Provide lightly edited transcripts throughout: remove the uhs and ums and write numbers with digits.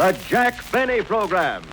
The Jack Benny Program.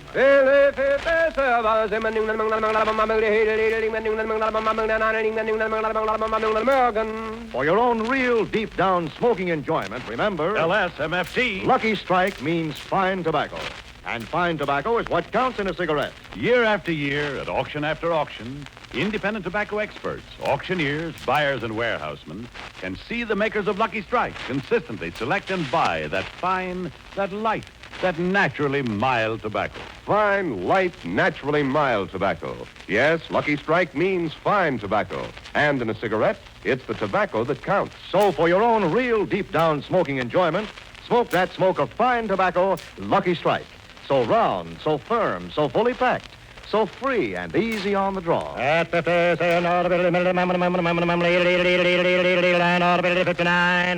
For your own real deep-down smoking enjoyment, remember... LSMFT. Lucky Strike means fine tobacco. And fine tobacco is what counts in a cigarette. Year after year, at auction after auction, independent tobacco experts, auctioneers, buyers, and warehousemen can see the makers of Lucky Strike consistently select and buy that fine, that light, that naturally mild tobacco. Fine, light, naturally mild tobacco. Yes, Lucky Strike means fine tobacco. And in a cigarette, it's the tobacco that counts. So for your own real deep-down smoking enjoyment, smoke that smoke of fine tobacco, Lucky Strike. So round, so firm, so fully packed, so free and easy on the draw. At 59,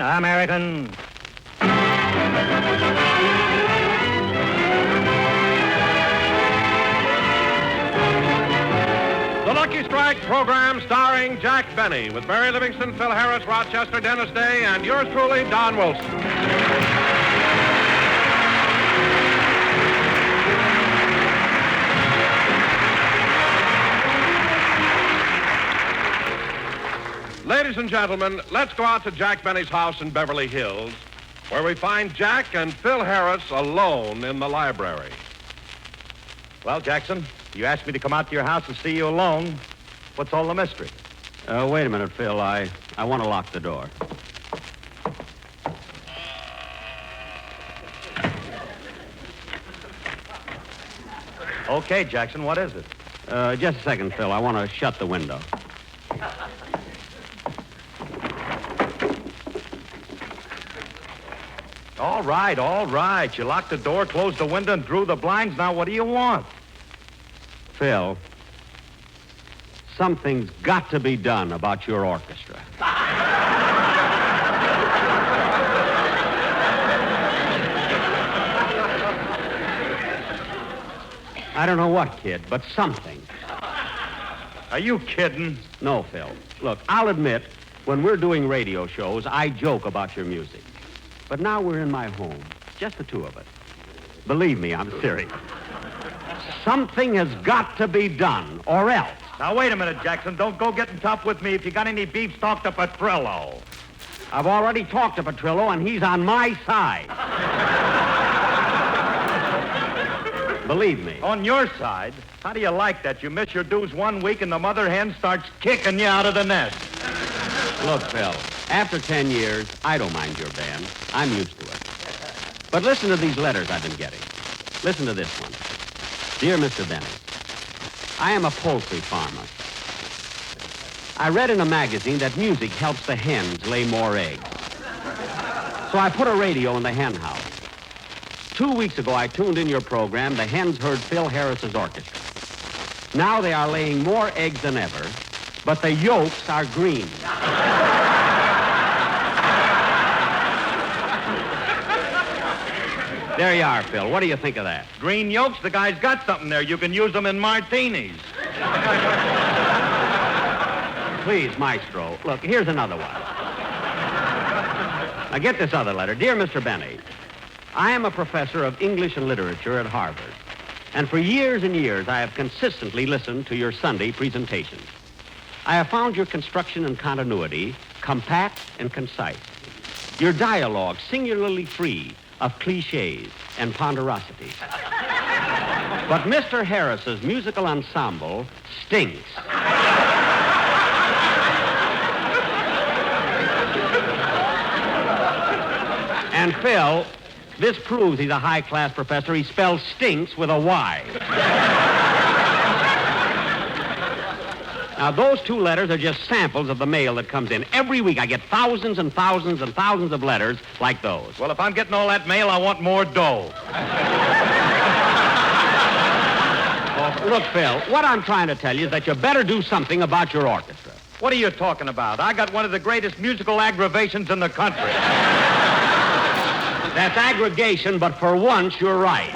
American. The Lucky Strike program starring Jack Benny with Mary Livingston, Phil Harris, Rochester, Dennis Day, and yours truly, Don Wilson. Ladies and gentlemen, let's go out to Jack Benny's house in Beverly Hills, where we find Jack and Phil Harris alone in the library. Well, Jackson, you asked me to come out to your house and see you alone. What's all the mystery? Wait a minute, Phil. I want to lock the door. Okay, Jackson, what is it? Just a second, Phil. I want to shut the window. All right. You locked the door, closed the window, and drew the blinds. Now, what do you want? Phil, something's got to be done about your orchestra. I don't know what, kid, but something. Are you kidding? No, Phil. Look, I'll admit, when we're doing radio shows, I joke about your music. But now we're in my home, just the two of us. Believe me, I'm serious. Something has got to be done, or else. Now, wait a minute, Jackson. Don't go getting tough with me. If you got any beef, talk to Petrillo. I've already talked to Petrillo, and he's on my side. Believe me. On your side? How do you like that? You miss your dues 1 week, and the mother hen starts kicking you out of the nest. Look, Phil, after 10 years, I don't mind your band. I'm used to it. But listen to these letters I've been getting. Listen to this one. Dear Mr. Benny, I am a poultry farmer. I read in a magazine that music helps the hens lay more eggs. So I put a radio in the hen house. 2 weeks ago, I tuned in your program. The hens heard Phil Harris's orchestra. Now they are laying more eggs than ever, but the yolks are green. There you are, Phil. What do you think of that? Green yolks, the guy's got something there. You can use them in martinis. Please, Maestro. Look, here's another one. Now, get this other letter. Dear Mr. Benny, I am a professor of English and literature at Harvard. And for years and years, I have consistently listened to your Sunday presentations. I have found your construction and continuity compact and concise. Your dialogue singularly free of cliches and ponderosities. But Mr. Harris's musical ensemble stinks. And Phil, this proves he's a high-class professor. He spells stinks with a Y. Now, those two letters are just samples of the mail that comes in. Every week I get thousands and thousands and thousands of letters like those. Well, if I'm getting all that mail, I want more dough. Oh, look, Phil, what I'm trying to tell you is that you better do something about your orchestra. What are you talking about? I got one of the greatest musical aggravations in the country. That's aggregation, but for once, you're right.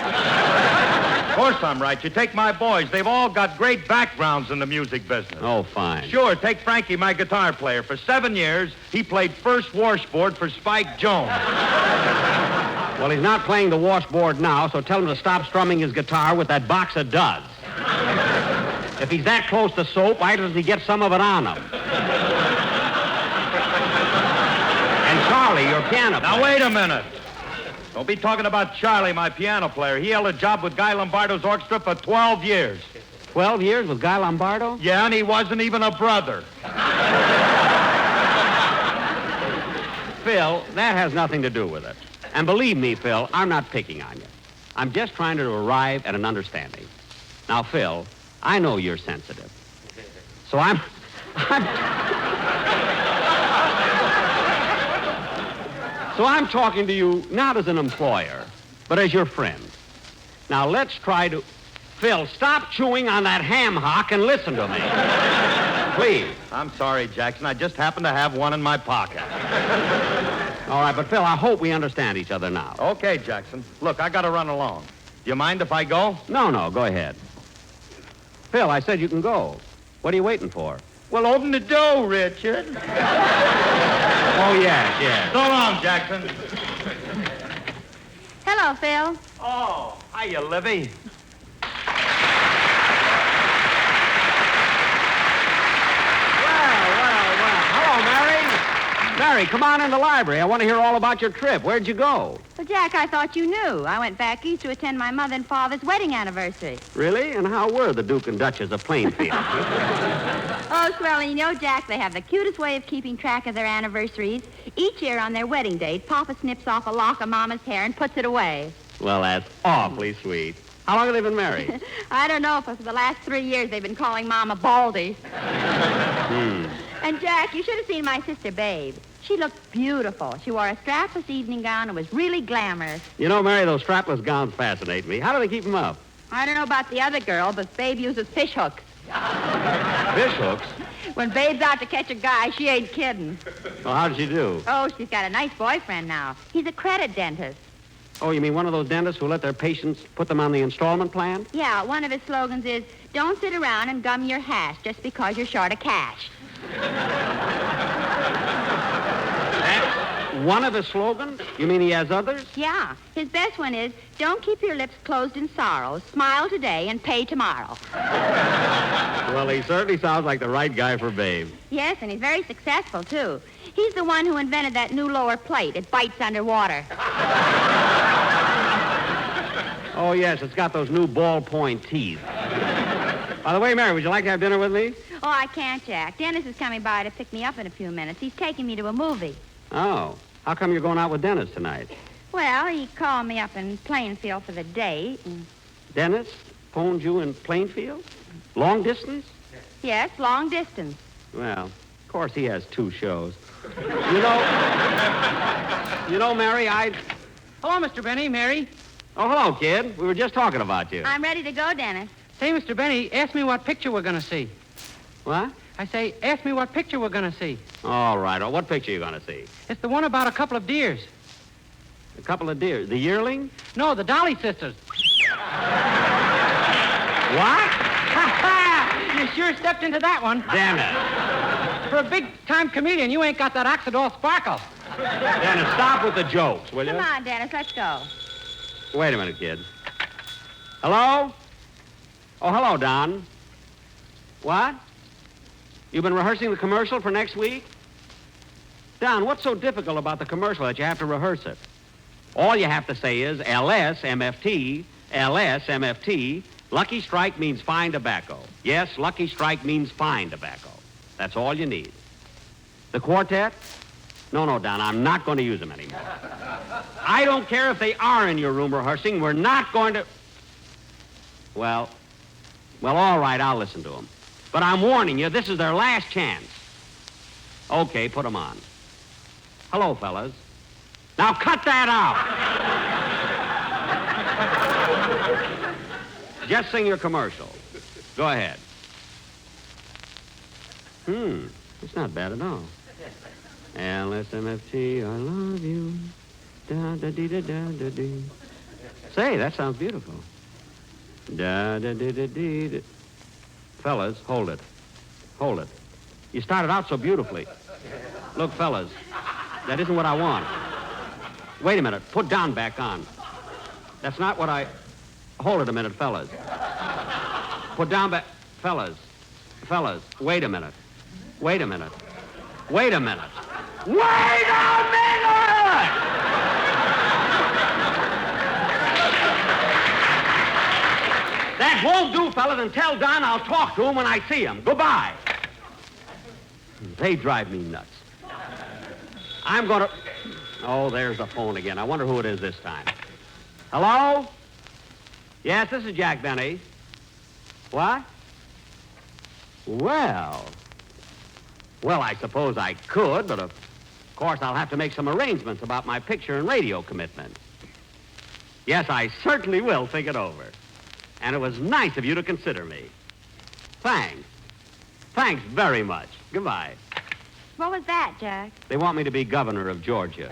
Of course I'm right. You take my boys. They've all got great backgrounds in the music business. Oh, fine. Sure, take Frankie, my guitar player. For 7 years, he played first washboard for Spike Jones. Well, he's not playing the washboard now, so tell him to stop strumming his guitar with that box of duds. If he's that close to soap, why doesn't he get some of it on him? And Charlie, your piano player. Now, wait a minute. Don't be talking about Charlie, my piano player. He held a job with Guy Lombardo's orchestra for 12 years. 12 years with Guy Lombardo? Yeah, and he wasn't even a brother. Phil, that has nothing to do with it. And believe me, Phil, I'm not picking on you. I'm just trying to arrive at an understanding. Now, Phil, I know you're sensitive. So I'm talking to you not as an employer, but as your friend. Now, let's try to... Phil, stop chewing on that ham hock and listen to me. Please. I'm sorry, Jackson. I just happened to have one in my pocket. All right, but Phil, I hope we understand each other now. Okay, Jackson. Look, I got to run along. Do you mind if I go? No, go ahead. Phil, I said you can go. What are you waiting for? Well, open the door, Richard. Oh, yes. So long, Jackson. Hello, Phil. Oh, hiya, Livy. Mary, come on in the library. I want to hear all about your trip. Where'd you go? Well, Jack, I thought you knew. I went back east to attend my mother and father's wedding anniversary. Really? And how were the Duke and Duchess of Plainfield? Oh, swell, and you know, Jack, they have the cutest way of keeping track of their anniversaries. Each year on their wedding date, Papa snips off a lock of Mama's hair and puts it away. Well, that's awfully sweet. How long have they been married? I don't know, but for the last 3 years they've been calling Mama Baldy. And, Jack, you should have seen my sister, Babe. She looked beautiful. She wore a strapless evening gown and was really glamorous. You know, Mary, those strapless gowns fascinate me. How do they keep them up? I don't know about the other girl, but Babe uses fish hooks. Fish hooks? When Babe's out to catch a guy, she ain't kidding. Well, how does she do? Oh, she's got a nice boyfriend now. He's a credit dentist. Oh, you mean one of those dentists who let their patients put them on the installment plan? Yeah, one of his slogans is, don't sit around and gum your hash just because you're short of cash. That's one of his slogans? You mean he has others? Yeah. His best one is, don't keep your lips closed in sorrow. Smile today and pay tomorrow. Well, he certainly sounds like the right guy for Babe. Yes, and he's very successful, too. He's the one who invented that new lower plate. It bites underwater. Oh, yes, it's got those new ballpoint teeth. By the way, Mary, would you like to have dinner with me? Oh, I can't, Jack. Dennis is coming by to pick me up in a few minutes. He's taking me to a movie. Oh. How come you're going out with Dennis tonight? Well, he called me up in Plainfield for the date. And... Dennis phoned you in Plainfield? Long distance? Yes, long distance. Well, of course he has 2 shows. You know, Mary, Hello, Mr. Benny, Mary. Oh, hello, kid. We were just talking about you. I'm ready to go, Dennis. Say, Mr. Benny, ask me what picture we're going to see. What? I say, ask me what picture we're going to see. All right. Oh, what picture are you going to see? It's the one about a couple of deers. A couple of deer. The yearling? No, the Dolly sisters. What? You sure stepped into that one. Damn it. For a big-time comedian, you ain't got that Oxidol sparkle. Dennis, stop with the jokes, will you? Come on, Dennis, let's go. Wait a minute, kid. Hello? Oh, hello, Don. What? You've been rehearsing the commercial for next week? Don, what's so difficult about the commercial that you have to rehearse it? All you have to say is LSMFT, LSMFT. Lucky Strike means fine tobacco. Yes, Lucky Strike means fine tobacco. That's all you need. The quartet? No, Don, I'm not going to use them anymore. I don't care if they are in your room rehearsing. We're not going to... Well, all right, I'll listen to them. But I'm warning you, this is their last chance. Okay, put them on. Hello, fellas. Now cut that out. Just sing your commercial. Go ahead. It's not bad at all. LSMFT, I love you. Da-da-dee-da-da-da-dee. Say, that sounds beautiful. Da-da-dee-da-dee-da. Fellas, hold it. Hold it. You started out so beautifully. Look, fellas, that isn't what I want. Wait a minute. Put down back on. That's not what I... Hold it a minute, fellas. Put down back... Fellas. Wait a minute. Wait a minute. Wait a minute. Wait a minute! That won't do, fellas, and tell Don I'll talk to him when I see him. Goodbye. They drive me nuts. I'm going to... Oh, there's the phone again. I wonder who it is this time. Hello? Yes, this is Jack Benny. What? Well, I suppose I could, but of course I'll have to make some arrangements about my picture and radio commitments. Yes, I certainly will think it over. And it was nice of you to consider me. Thanks. Thanks very much. Goodbye. What was that, Jack? They want me to be governor of Georgia.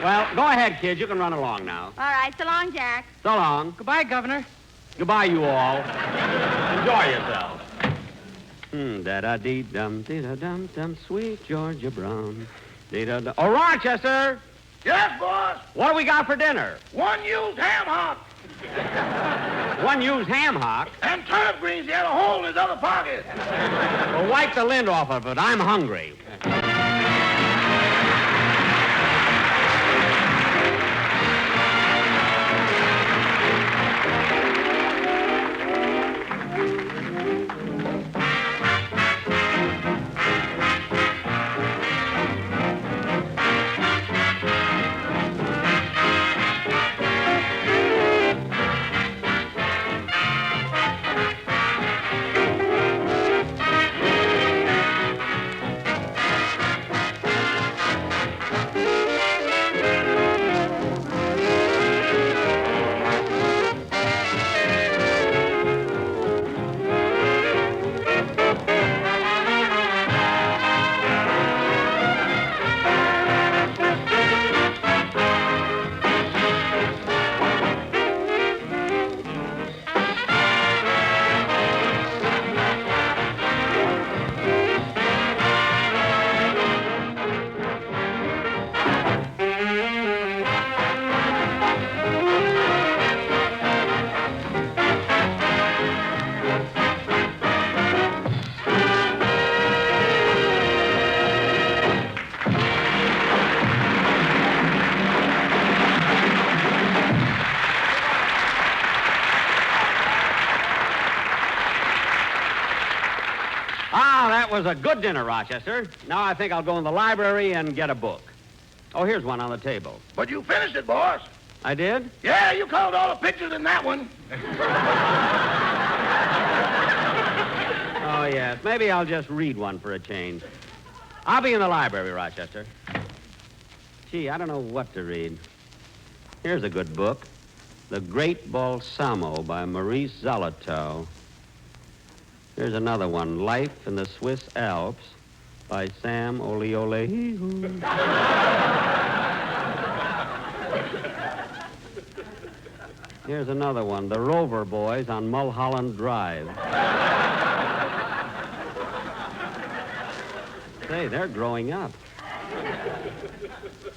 Well, go ahead, kids. You can run along now. All right, so long, Jack. So long. Goodbye, Governor. Goodbye, you all. Enjoy yourselves. Da-da-dee-dum, dee-da-dum-dum, sweet Georgia Brown. Dee-da-dum. Oh, Rochester! Yes, boss. What do we got for dinner? One used ham hock. One used ham hock? And turnip greens. He had a hole in his other pocket. Well, wipe the lint off of it. I'm hungry. That was a good dinner, Rochester. Now I think I'll go in the library and get a book. Oh, here's one on the table. But you finished it, boss. I did? Yeah, you colored all the pictures in that one. Oh, yes. Maybe I'll just read one for a change. I'll be in the library, Rochester. Gee, I don't know what to read. Here's a good book. The Great Balsamo by Maurice Zolotow. Here's another one, Life in the Swiss Alps by Sam Oleolehihu. Here's another one, The Rover Boys on Mulholland Drive. Say, they're growing up.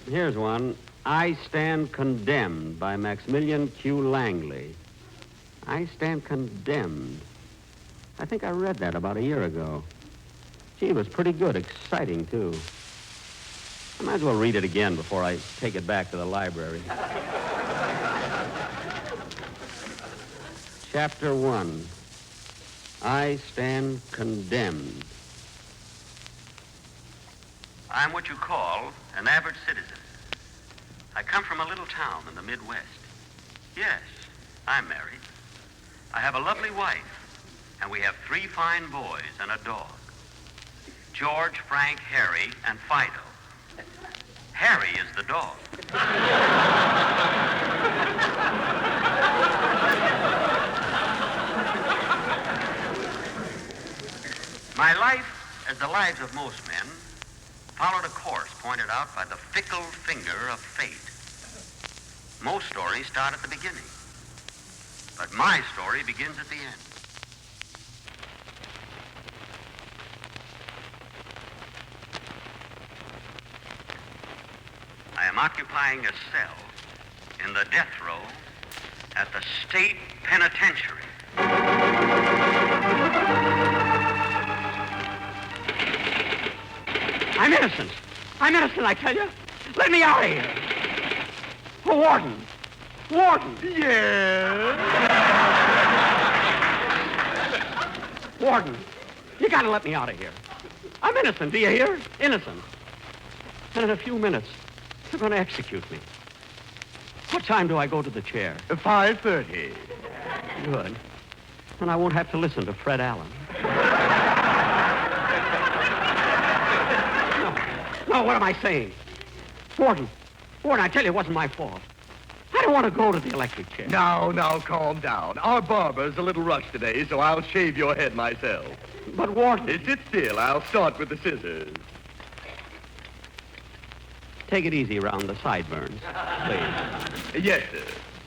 Here's one, I Stand Condemned by Maximilian Q. Langley. I Stand Condemned. I think I read that about a year ago. Gee, it was pretty good, exciting, too. I might as well read it again before I take it back to the library. Chapter 1, I Stand Condemned. I'm what you call an average citizen. I come from a little town in the Midwest. Yes, I'm married. I have a lovely wife, and we have 3 fine boys and a dog. George, Frank, Harry, and Fido. Harry is the dog. My life, as the lives of most men, followed a course pointed out by the fickle finger of fate. Most stories start at the beginning, but my story begins at the end. occupying a cell in the death row at the state penitentiary. I'm innocent. I'm innocent, I tell you. Let me out of here. Oh, Warden. Warden. Yeah. Warden, you gotta let me out of here. I'm innocent, do you hear? Innocent. And in a few minutes, they're gonna execute me. What time do I go to the chair? 5:30. Good. Then I won't have to listen to Fred Allen. No, what am I saying? Warden, I tell you, it wasn't my fault. I don't want to go to the electric chair. Now, calm down. Our barber's a little rushed today, so I'll shave your head myself. But, Warden... Sit still. I'll start with the scissors. Take it easy around the sideburns, please. Yes, sir.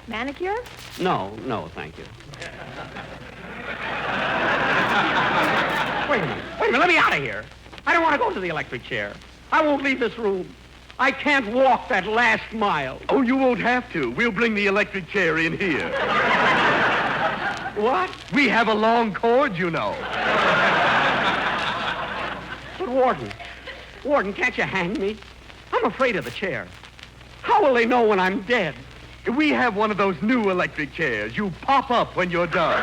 Manicure? No, thank you. Wait a minute, let me out of here. I don't want to go to the electric chair. I won't leave this room. I can't walk that last mile. Oh, you won't have to. We'll bring the electric chair in here. What? We have a long cord, you know. But, Warden, can't you hang me? I'm afraid of the chair. How will they know when I'm dead? We have one of those new electric chairs. You pop up when you're done.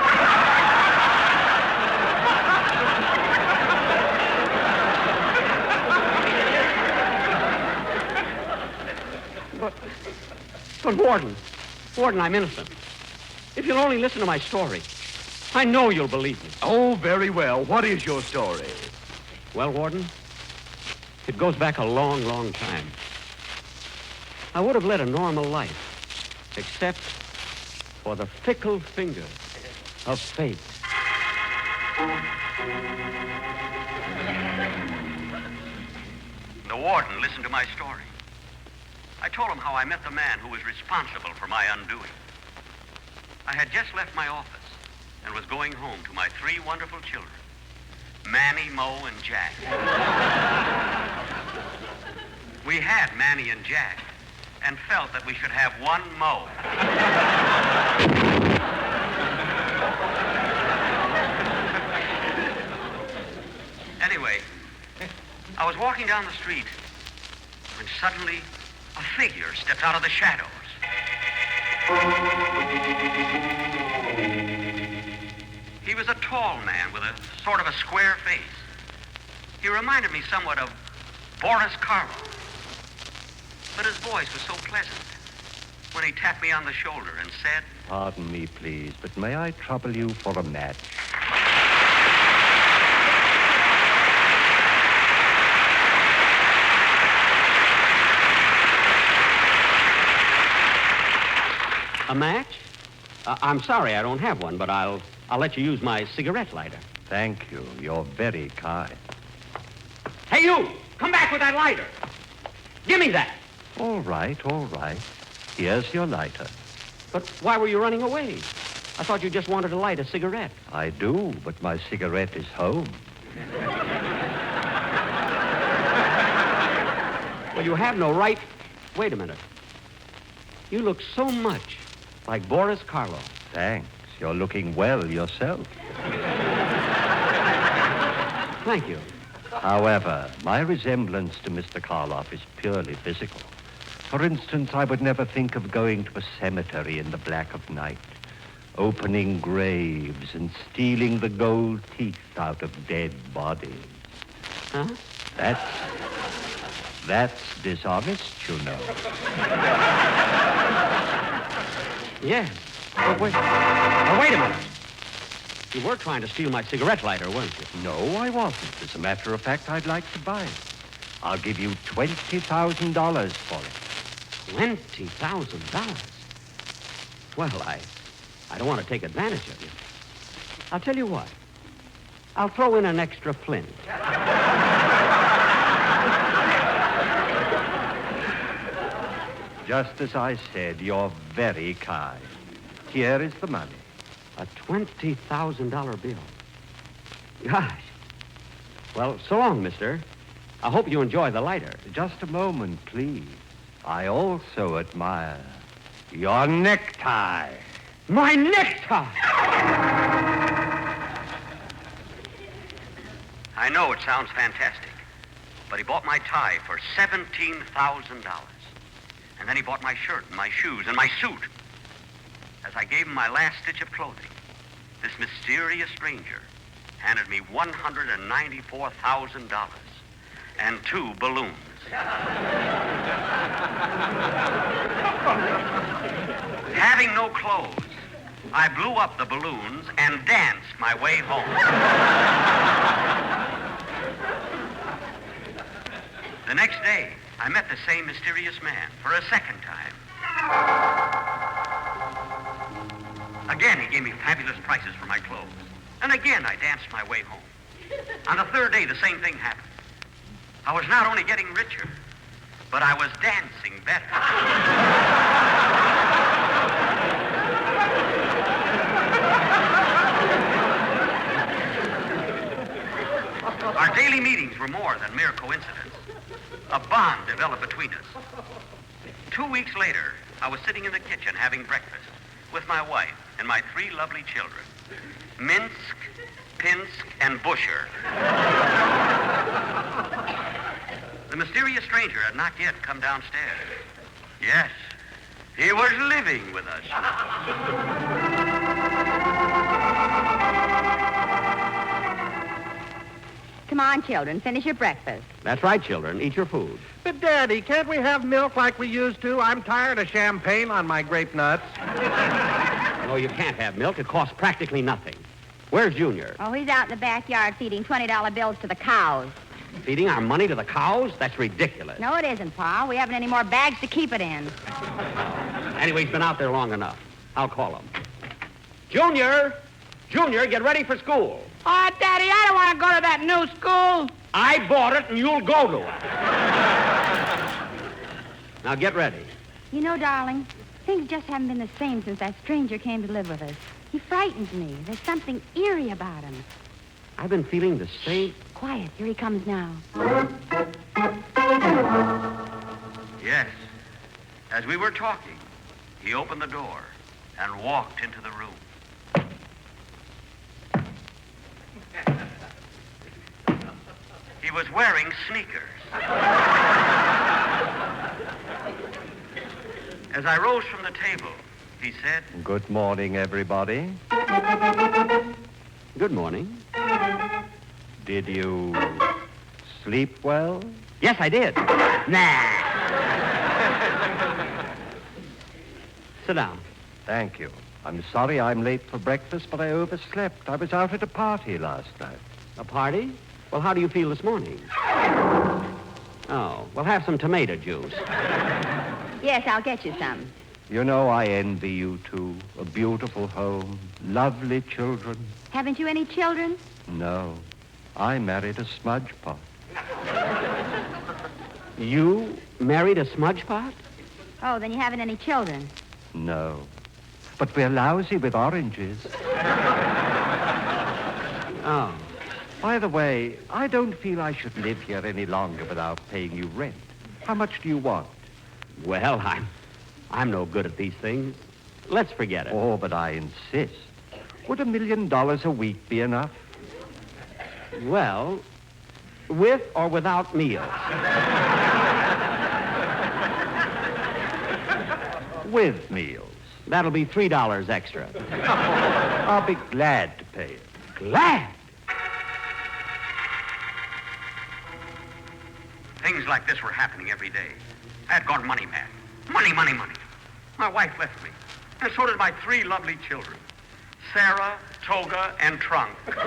But Warden, I'm innocent. If you'll only listen to my story, I know you'll believe me. Oh, very well. What is your story? Well, Warden, it goes back a long, long time. I would have led a normal life, except for the fickle finger of fate. The warden listened to my story. I told him how I met the man who was responsible for my undoing. I had just left my office and was going home to my 3 wonderful children, Manny, Mo, and Jack. We had Manny and Jack and felt that we should have one Mo. Anyway, I was walking down the street when suddenly a figure stepped out of the shadows. He was a tall man with a sort of a square face. He reminded me somewhat of Boris Karloff. But his voice was so pleasant when he tapped me on the shoulder and said, Pardon me, please, but may I trouble you for a match? A match? I'm sorry I don't have one, but I'll let you use my cigarette lighter. Thank you. You're very kind. Hey, you! Come back with that lighter. Give me that. All right. Here's your lighter. But why were you running away? I thought you just wanted to light a cigarette. I do, but my cigarette is home. Well, you have no right... Wait a minute. You look so much like Boris Karloff. Thanks. You're looking well yourself. Thank you. However, my resemblance to Mr. Karloff is purely physical. For instance, I would never think of going to a cemetery in the black of night, opening graves and stealing the gold teeth out of dead bodies. Huh? That's dishonest, you know. Yes. But wait a minute. You were trying to steal my cigarette lighter, weren't you? No, I wasn't. As a matter of fact, I'd like to buy it. I'll give you $20,000 for it. $20,000? Well, I don't want to take advantage of you. I'll tell you what. I'll throw in an extra flint. Just as I said, you're very kind. Here is the money. A $20,000 bill. Gosh. Well, so long, mister. I hope you enjoy the lighter. Just a moment, please. I also admire your necktie. My necktie! I know it sounds fantastic, but he bought my tie for $17,000. And then he bought my shirt and my shoes and my suit. As I gave him my last stitch of clothing, this mysterious stranger handed me $194,000 and 2 balloons. Having no clothes, I blew up the balloons and danced my way home. The next day, I met the same mysterious man for a second time. Again, he gave me fabulous prices for my clothes. And again, I danced my way home. On the third day, the same thing happened. I was not only getting richer, but I was dancing better. Our daily meetings were more than mere coincidence. A bond developed between us. 2 weeks later, I was sitting in the kitchen having breakfast with my wife and my 3 lovely children, Minsk, Pinsk, and Busher. The mysterious stranger had not yet come downstairs. Yes, he was living with us. Come on, children, finish your breakfast. That's right, children. Eat your food. But, Daddy, can't we have milk like we used to? I'm tired of champagne on my grape nuts. No, you can't have milk. It costs practically nothing. Where's Junior? Oh, he's out in the backyard feeding $20 bills to the cows. Feeding our money to the cows? That's ridiculous. No, it isn't, Pa. We haven't any more bags to keep it in. Anyway, he's been out there long enough. I'll call him. Junior! Junior, get ready for school. Oh, Daddy, I don't want to go to that new school. I bought it, and you'll go to it. Now, get ready. You know, darling, things just haven't been the same since that stranger came to live with us. He frightens me. There's something eerie about him. I've been feeling the same... Quiet. Here he comes now. Yes. As we were talking, he opened the door and walked into the room. He was wearing sneakers. As I rose from the table, he said, Good morning, everybody. Good morning. Did you sleep well? Yes, I did. Nah. Sit down. Thank you. I'm sorry I'm late for breakfast, but I overslept. I was out at a party last night. A party? Well, how do you feel this morning? Oh, well, have some tomato juice. Yes, I'll get you some. You know, I envy you two. A beautiful home, lovely children. Haven't you any children? No, I married a smudge pot. You married a smudge pot? Oh, then you haven't any children. No, but we're lousy with oranges. Oh. By the way, I don't feel I should live here any longer without paying you rent. How much do you want? Well, I'm no good at these things. Let's forget it. Oh, but I insist. Would $1 million a week be enough? Well, with or without meals? With meals. That'll be $3 extra. I'll be glad to pay it. Glad? Things like this were happening every day. I had gone money mad. Money, money, money. My wife left me. And so did my 3 lovely children. Sarah, Toga, and Trunk. But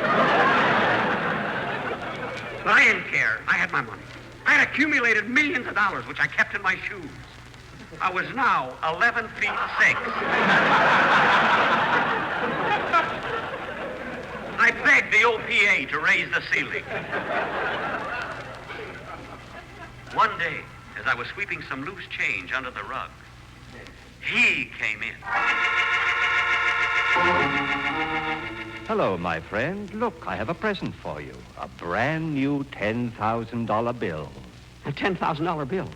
I didn't care. I had my money. I had accumulated millions of dollars, which I kept in my shoes. I was now 11 feet 6. I begged the OPA to raise the ceiling. One day, as I was sweeping some loose change under the rug, he came in. Hello, my friend. Look, I have a present for you. A brand new $10,000 bill. A $10,000 bill?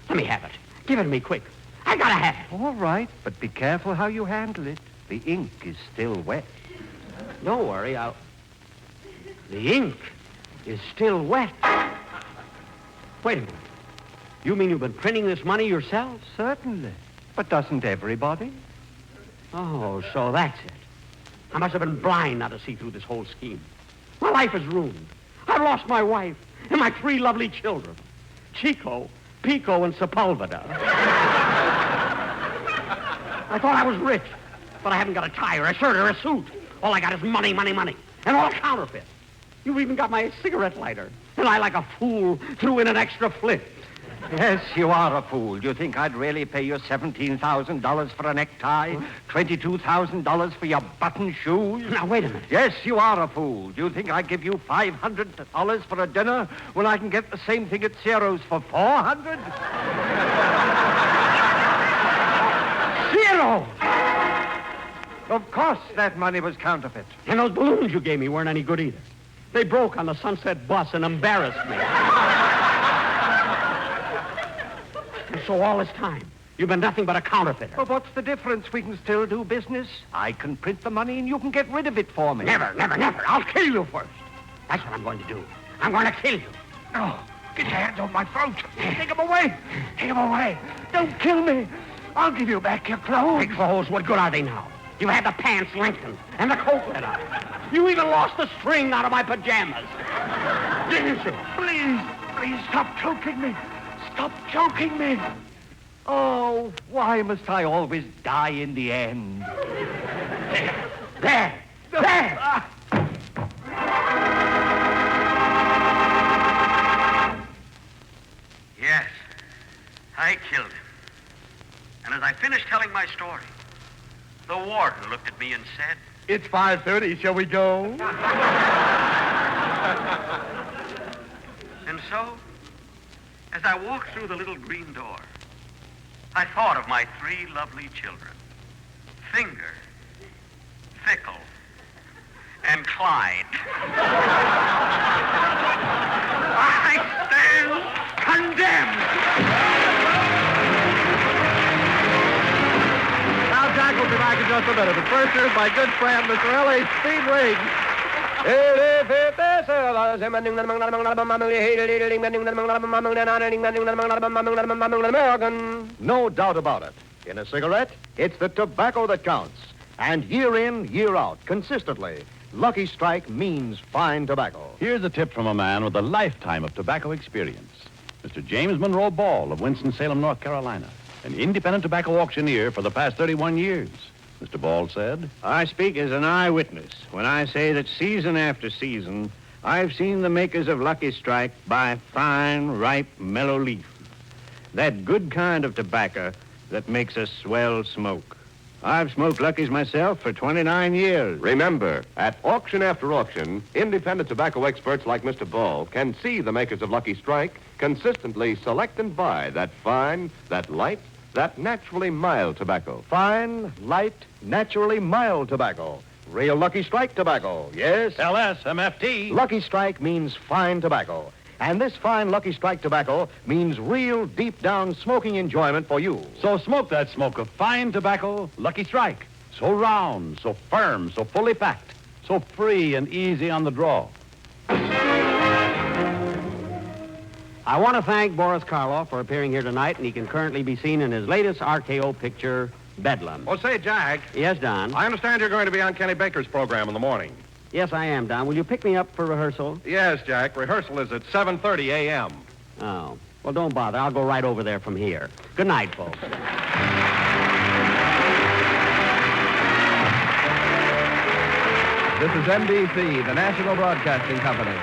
Let me have it. Give it to me, quick. I gotta have it. All right, but be careful how you handle it. The ink is still wet. Don't worry, The ink is still wet. Wait a minute. You mean you've been printing this money yourself? Certainly. But doesn't everybody? Oh, so that's it. I must have been blind not to see through this whole scheme. My life is ruined. I've lost my wife and my 3 lovely children. Chico, Pico, and Sepulveda. I thought I was rich, but I haven't got a tie or a shirt or a suit. All I got is money, money, money. And all counterfeit. You've even got my cigarette lighter. And I, like a fool, threw in an extra flip. Yes, you are a fool. Do you think I'd really pay you $17,000 for a necktie? $22,000 for your button shoes? Now, wait a minute. Yes, you are a fool. Do you think I'd give you $500 for a dinner when I can get the same thing at Ciro's for $400? Ciro! Of course that money was counterfeit. And those balloons you gave me weren't any good either. They broke on the Sunset bus and embarrassed me. And so all this time, you've been nothing but a counterfeiter. Well, what's the difference? We can still do business. I can print the money and you can get rid of it for me. Never, never, never. I'll kill you first. That's what I'm going to do. I'm going to kill you. Oh, get your hands off my throat. Take them away. Take them away. Don't kill me. I'll give you back your clothes. Big clothes, what good are they now? You had the pants lengthened and the coat let up. You even lost the string out of my pajamas. Didn't you? Please stop choking me. Stop choking me. Oh, why must I always die in the end? There. Yes, I killed him. And as I finished telling my story, the warden looked at me and said, It's 5:30. Shall we go? And so, as I walked through the little green door, I thought of my 3 lovely children, Finger, Fickle, and Clyde. I stand condemned. Now, Jack will be back in just a minute. But first, here's my good friend, Mr. L.A. Speed Riggs. No doubt about it. In a cigarette, it's the tobacco that counts. And year in, year out, consistently, Lucky Strike means fine tobacco. Here's a tip from a man with a lifetime of tobacco experience. Mr. James Monroe Ball of Winston-Salem, North Carolina, an independent tobacco auctioneer for the past 31 years. Mr. Ball said, I speak as an eyewitness when I say that season after season, I've seen the makers of Lucky Strike buy fine, ripe, mellow leaf. That good kind of tobacco that makes a swell smoke. I've smoked Lucky's myself for 29 years. Remember, at auction after auction, independent tobacco experts like Mr. Ball can see the makers of Lucky Strike consistently select and buy that fine, that light, that naturally mild tobacco. Fine, light, naturally mild tobacco. Real Lucky Strike tobacco, yes? LSMFT. Lucky Strike means fine tobacco. And this fine Lucky Strike tobacco means real deep-down smoking enjoyment for you. So smoke that smoke of fine tobacco, Lucky Strike. So round, so firm, so fully packed, so free and easy on the draw. I want to thank Boris Karloff for appearing here tonight, and he can currently be seen in his latest RKO picture, Bedlam. Oh, say, Jack. Yes, Don? I understand you're going to be on Kenny Baker's program in the morning. Yes, I am, Don. Will you pick me up for rehearsal? Yes, Jack. Rehearsal is at 7:30 a.m. Oh. Well, don't bother. I'll go right over there from here. Good night, folks. This is NBC, the National Broadcasting Company.